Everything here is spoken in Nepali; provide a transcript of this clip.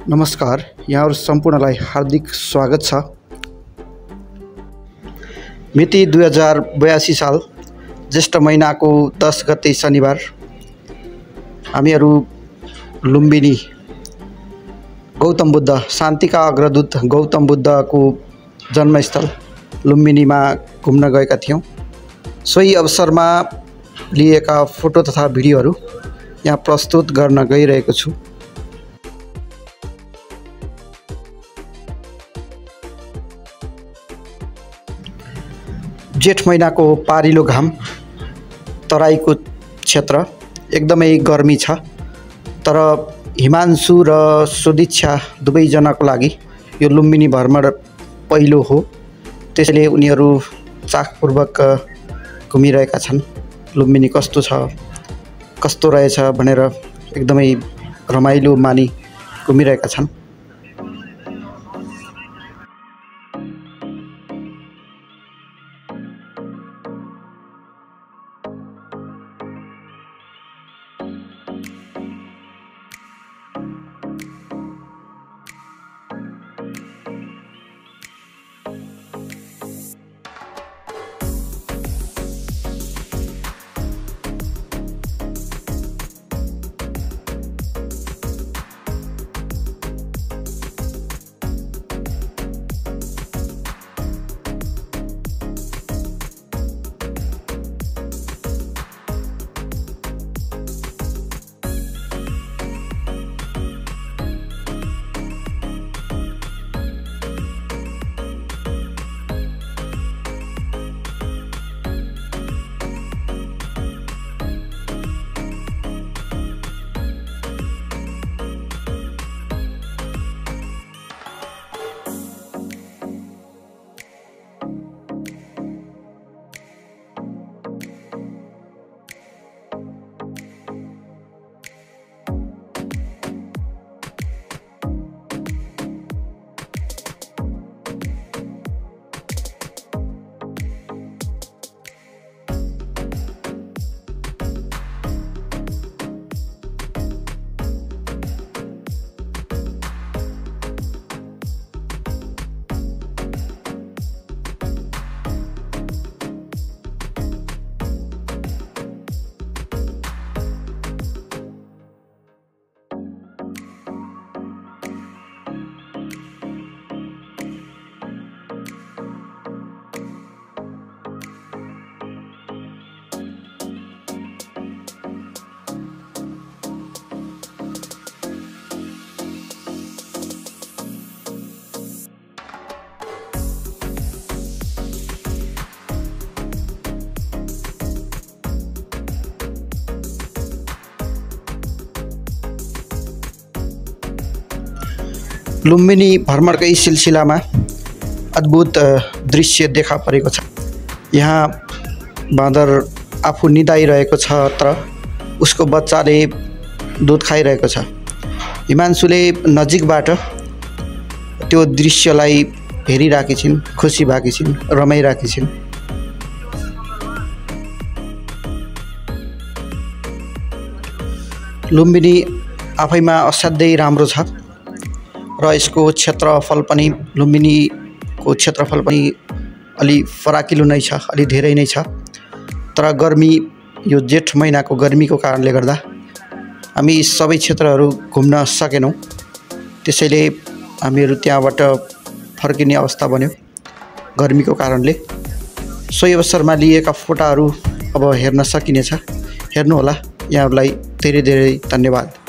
नमस्कार, यहाँहरु सम्पूर्णलाई हार्दिक स्वागत छ। मिति 2082 साल ज्येष्ठ महिनाको 10 गते शनिबार हामीहरु लुम्बिनी गौतम बुद्ध शान्तिका अग्रदूत गौतम बुद्धको जन्मस्थल लुम्बिनीमा घुम्न गएका थियौं। सोही अवसरमा लिएका फोटो तथा भिडियोहरु यहाँ प्रस्तुत गर्न गइरहेको छु। जेठ महिनाको पारिलो घाम, तराईको क्षेत्र एकदमै गर्मी छ, तर हिमांशु र सुदीक्षा दुवै जनाको लागि यो लुम्बिनी भ्रमण पहिलो हो। त्यसैले उनीहरू चाखपूर्वक घुमिरहेका छन्। लुम्बिनी कस्तो छ, कस्तो रहेछ भनेर एकदमै रमाइलो मानी घुमिरहेका छन्। लुम्बिनी भ्रमणकै सिलसिलामा अद्भुत दृश्य देखा परेको छ। यहाँ बाँदर आफू निदाइरहेको छ, तर उसको बच्चाले दूध खाइरहेको छ। हिमांशुले नजिकबाट त्यो दृश्यलाई हेरिराखी छिन्, खुसी भएकी छिन्, रमाइराखी छिन्। लुम्बिनी आफैमा असाध्यै राम्रो छ र यसको क्षेत्रफल पनि लुम्बिनीको क्षेत्रफल पनि अलि फराकिलो नै छ, अलि धेरै नै छ। तर गर्मी, यो जेठ महिनाको गर्मीको कारणले गर्दा हामी सबै क्षेत्रहरू घुम्न सकेनौं। त्यसैले हामीहरू त्यहाँबाट फर्किने अवस्था बन्यो गर्मीको कारणले। सोही अवसरमा लिएका फोटाहरू अब हेर्न सकिनेछ। हेर्नुहोला। यहाँहरूलाई धेरै धेरै धन्यवाद।